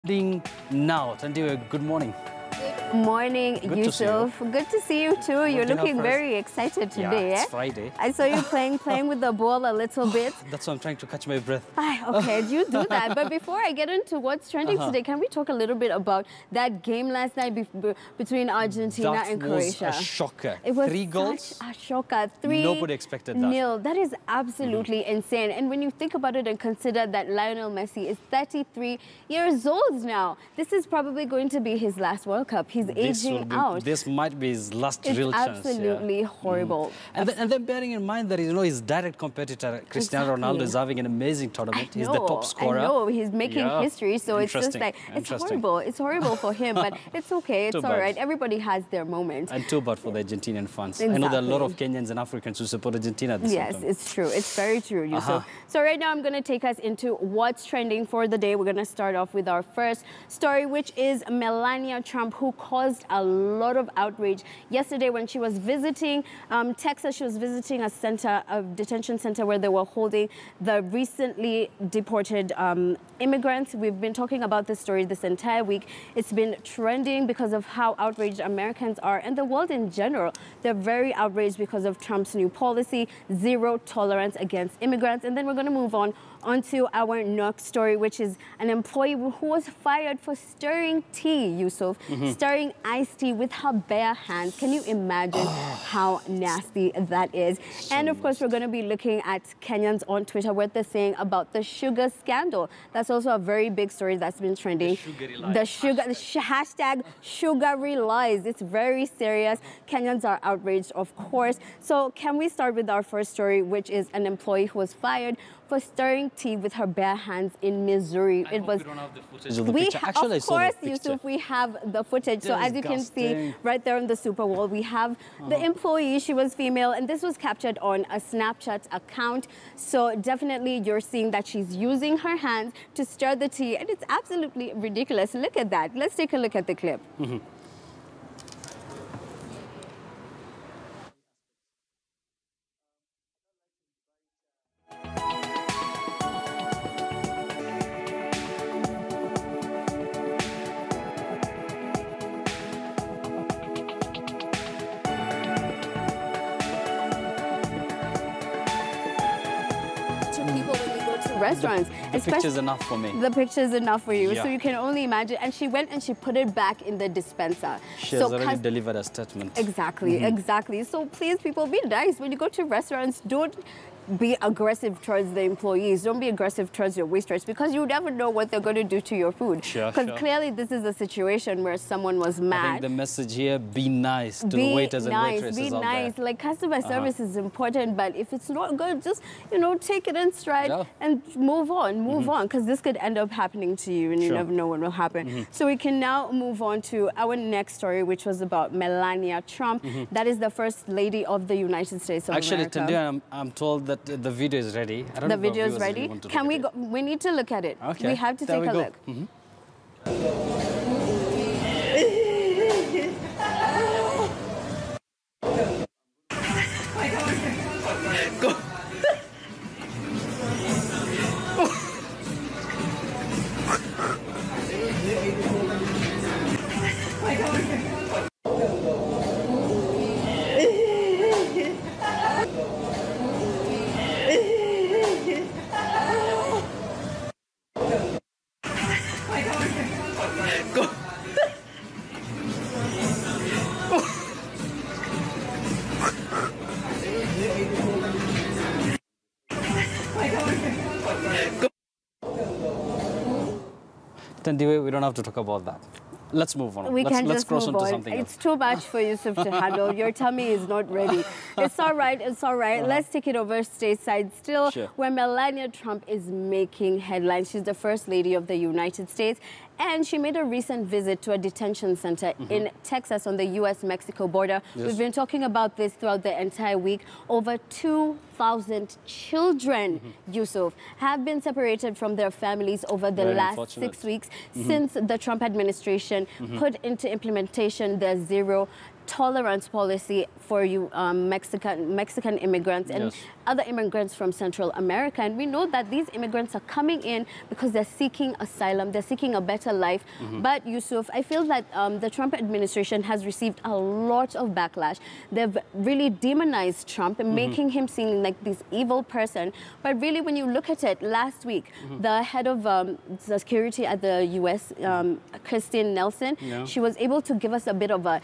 Now, Tandiwe, good morning. Good morning, Yusuf. Good to see you too. You're looking very excited today. Yeah, it's Friday. I saw you playing with the ball a little bit. That's why I'm trying to catch my breath. Okay, you do that. But before I get into what's trending today, can we talk a little bit about that game last night between Argentina and Croatia? That was a shocker. It was 3 goals. Such a shocker. 3-0. Nobody expected that. That is absolutely insane. And when you think about it and consider that Lionel Messi is 33 years old now, this is probably going to be his last World Cup. He's aging out. This might be his last real chance. It's absolutely horrible. And then bearing in mind that his direct competitor, Cristiano Ronaldo, is having an amazing tournament. He's the top scorer. I know, he's making history, so it's just like, it's horrible. It's horrible for him, but it's okay. It's all right. Everybody has their moment. And too bad for the Argentinian fans. Exactly. I know there are a lot of Kenyans and Africans who support Argentina at the same time. Yes, it's true. It's very true, Yusuf. So right now I'm going to take us into what's trending for the day. We're going to start off with our first story, which is Melania Trump, who caused a lot of outrage yesterday when she was visiting Texas. She was visiting a detention center where they were holding the recently deported immigrants. We've been talking about this story this entire week. It's been trending because of how outraged Americans are and the world in general. They're very outraged because of Trump's new policy, zero tolerance against immigrants. And then we're going to move on onto our next story, which is an employee who was fired for stirring tea, Yusuf, stirring iced tea with her bare hands. Can you imagine how nasty that is? And of course, we're going to be looking at Kenyans on Twitter, what they're saying about the sugar scandal. That's also a very big story that's been trending. The hashtag sugary lies. It's very serious. Kenyans are outraged, of course. So can we start with our first story, which is an employee who was fired for stirring tea with her bare hands in Missouri. We don't have the footage of the picture. Actually, of course, Yusuf, we have the footage. So as you can see right there on the Super Bowl, we have the employee. She was female, and this was captured on a Snapchat account. So definitely you're seeing that she's using her hands to stir the tea, and it's absolutely ridiculous. Look at that. Let's take a look at the clip. People when you go to restaurants. The picture's enough for me. The picture's enough for you. So you can only imagine. And she went and she put it back in the dispenser. She has already delivered a statement. Exactly, exactly. So please, people, be nice. When you go to restaurants, don't be aggressive towards the employees. Don't be aggressive towards your waiters, because you never know what they're going to do to your food. Because clearly this is a situation where someone was mad. I think the message here, be nice to the waiters and waitresses Be nice. Like, customer service is important, but if it's not good, just, take it in stride and move on. Move on, because this could end up happening to you, and you never know what will happen. So we can now move on to our next story, which was about Melania Trump. That is the First Lady of the United States of America. Actually, Tandiwe, I'm told that the video is ready. I don't know the video is ready. Can we go? We need to look at it. Okay. We have to take a look. Go. Tandiwe, we don't have to talk about that. Let's move on. Let's cross on to something else. It's too much for Yusuf to handle. Your tummy is not ready. It's all right. It's all right. Let's take it over stateside still, where Melania Trump is making headlines. She's the First Lady of the United States. And she made a recent visit to a detention center in Texas on the U.S.-Mexico border. We've been talking about this throughout the entire week. Over 2,000 children, Yusuf, have been separated from their families over the last 6 weeks since the Trump administration put into implementation the zero tolerance policy for you Mexican immigrants and other immigrants from Central America. And we know that these immigrants are coming in because they're seeking asylum, they're seeking a better life. But Yusuf, I feel that the Trump administration has received a lot of backlash. They've really demonized Trump and making him seem like this evil person. But really, when you look at it, last week, the head of security at the U.S., Christine Nelson, she was able to give us a bit of a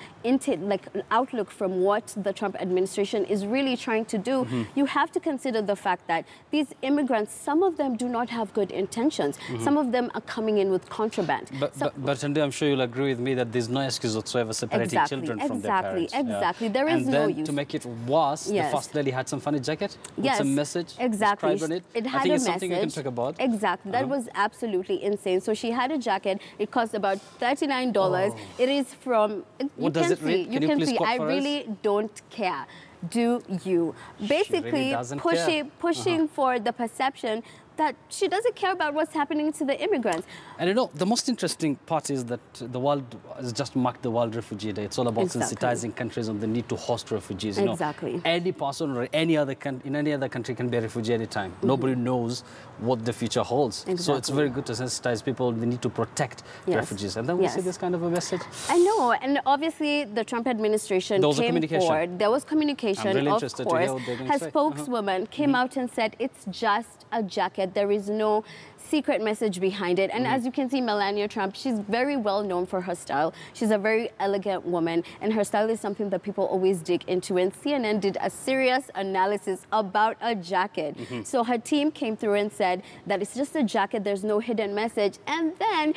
outlook from what the Trump administration is really trying to do. You have to consider the fact that these immigrants, some of them do not have good intentions. Some of them are coming in with contraband. But I'm sure you'll agree with me that there's no excuse whatsoever separating children from their parents. Exactly. There is no use. To make it worse, the First Lady had some funny jacket with some message. Exactly. On it. It had I think a it's message. Something you can talk about. Exactly. That was absolutely insane. So she had a jacket. It cost about $39. It is from. What does it read? You can see. I really don't care. Do you? Basically, really pushing for the perception that she doesn't care about what's happening to the immigrants. And you know, the most interesting part is that the world has just marked the World Refugee Day. It's all about sensitizing countries on the need to host refugees. You know, any person or any other in any other country can be a refugee anytime. Nobody knows what the future holds. So it's very good to sensitize people on the need to protect refugees. And then we see this kind of a message. I know, and obviously the Trump administration came forward. There was communication, I'm really of interested course. to hear what they're going Her to say. spokeswoman came out and said it's just a jacket. There is no secret message behind it. And as you can see, Melania Trump, she's very well known for her style. She's a very elegant woman, and her style is something that people always dig into. And CNN did a serious analysis about a jacket. So her team came through and said that it's just a jacket, there's no hidden message. And then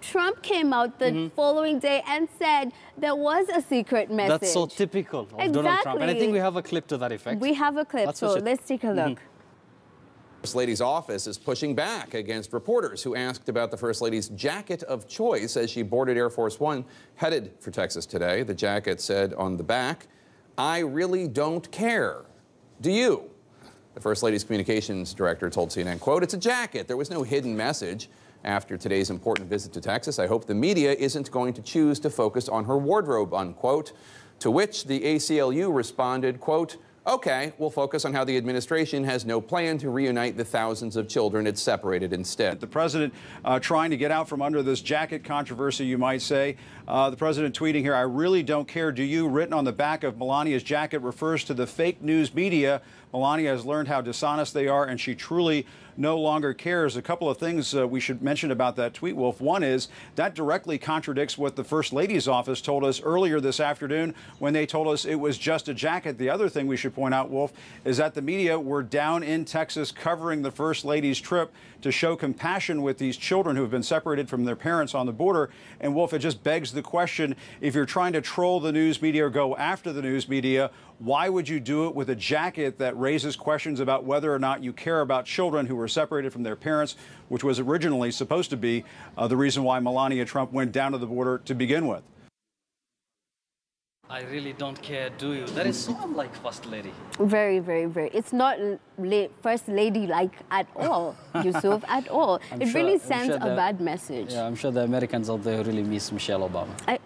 Trump came out the following day and said there was a secret message. That's so typical of Donald Trump. And I think we have a clip to that effect. We have a clip, so let's take a look. First Lady's office is pushing back against reporters who asked about the First Lady's jacket of choice as she boarded Air Force One headed for Texas today. The jacket said on the back, "I really don't care. Do you?" The First Lady's communications director told CNN, quote, "It's a jacket. There was no hidden message. After today's important visit to Texas, I hope the media isn't going to choose to focus on her wardrobe," unquote. To which the ACLU responded, quote, "Okay, we'll focus on how the administration has no plan to reunite the thousands of children it separated instead." The president trying to get out from under this jacket controversy, you might say. The president tweeting here, "I really don't care, do you?" Written on the back of Melania's jacket refers to the fake news media. Melania has learned how dishonest they are, and she truly no longer cares. A couple of things we should mention about that tweet, Wolf. One is that directly contradicts what the First Lady's office told us earlier this afternoon when they told us it was just a jacket. The other thing we should point out, Wolf, is that the media were down in Texas covering the First Lady's trip to show compassion with these children who have been separated from their parents on the border. And, Wolf, it just begs the question, if you're trying to troll the news media or go after the news media, why would you do it with a jacket that raises questions about whether or not you care about children who were separated from their parents, which was originally supposed to be the reason why Melania Trump went down to the border to begin with? I really don't care, do you? That is so unlike First Lady. Very, very, very. It's not First Lady-like at all, Yusuf, at all. It really sends a bad message. Yeah, I'm sure the Americans out there really miss Michelle Obama.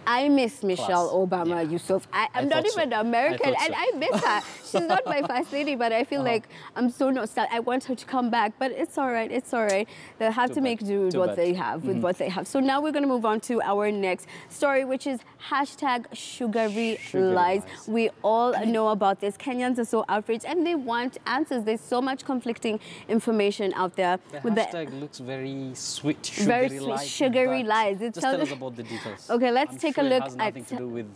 I miss Michelle Obama, Yusuf. I'm not even American, and I miss her. She's not my First Lady, but I feel like I'm so nostalgic. I want her to come back, but it's all right. It's all right. They'll have to make do with what they have, what they have. So now we're going to move on to our next story, which is hashtag sugary lies. We all know about this. Kenyans are so outraged, and they want answers. There's so much conflicting information out there. The hashtag looks very sweet, sugary lies. Just tell us about the details. Okay, let's take a look at. It has nothing to do with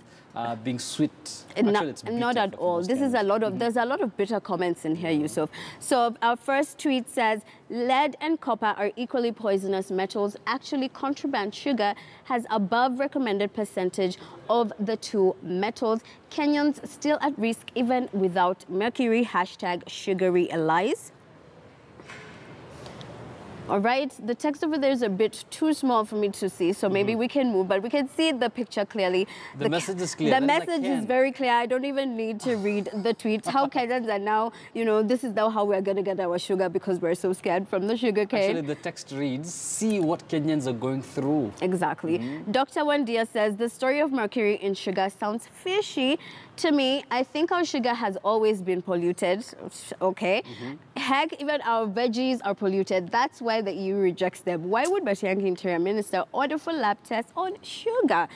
being sweet. Not at all. This is a lot of. There's a lot of bitter comments in here, Yusuf. So our first tweet says, "Lead and copper are equally poisonous metals. Actually, contraband sugar has above recommended percentage of the two metals. Kenyans still at risk even without mercury. Hashtag sugary lies." All right, the text over there is a bit too small for me to see, so maybe we can move, but we can see the picture clearly. The message is clear. The message is very clear. I don't even need to read the tweets. How Kenyans are now, you know, this is now how we're going to get our sugar because we're so scared from the sugar cane. Actually, the text reads, see what Kenyans are going through. Exactly. Dr. Wandia says, the story of mercury in sugar sounds fishy. To me, I think our sugar has always been polluted. Okay. Heck, even our veggies are polluted. That's why the EU rejects them. Why would Batiangi Interior Minister order for lab tests on sugar?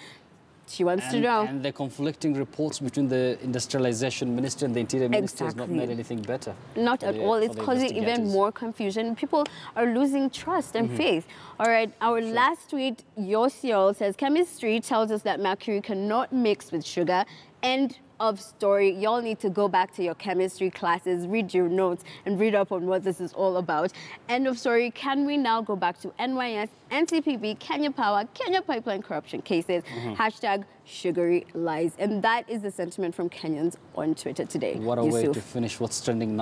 She wants to know. And the conflicting reports between the industrialization minister and the interior minister has not made anything better. Not at all. It's causing even more confusion. People are losing trust and faith. All right, our last tweet, Yosiol says, chemistry tells us that mercury cannot mix with sugar. End of story. Y'all need to go back to your chemistry classes, read your notes, and read up on what this is all about. End of story. Can we now go back to NYS, NCPB, Kenya Power, Kenya Pipeline corruption cases, hashtag sugary lies. And that is the sentiment from Kenyans on Twitter today. What a way to finish what's trending now.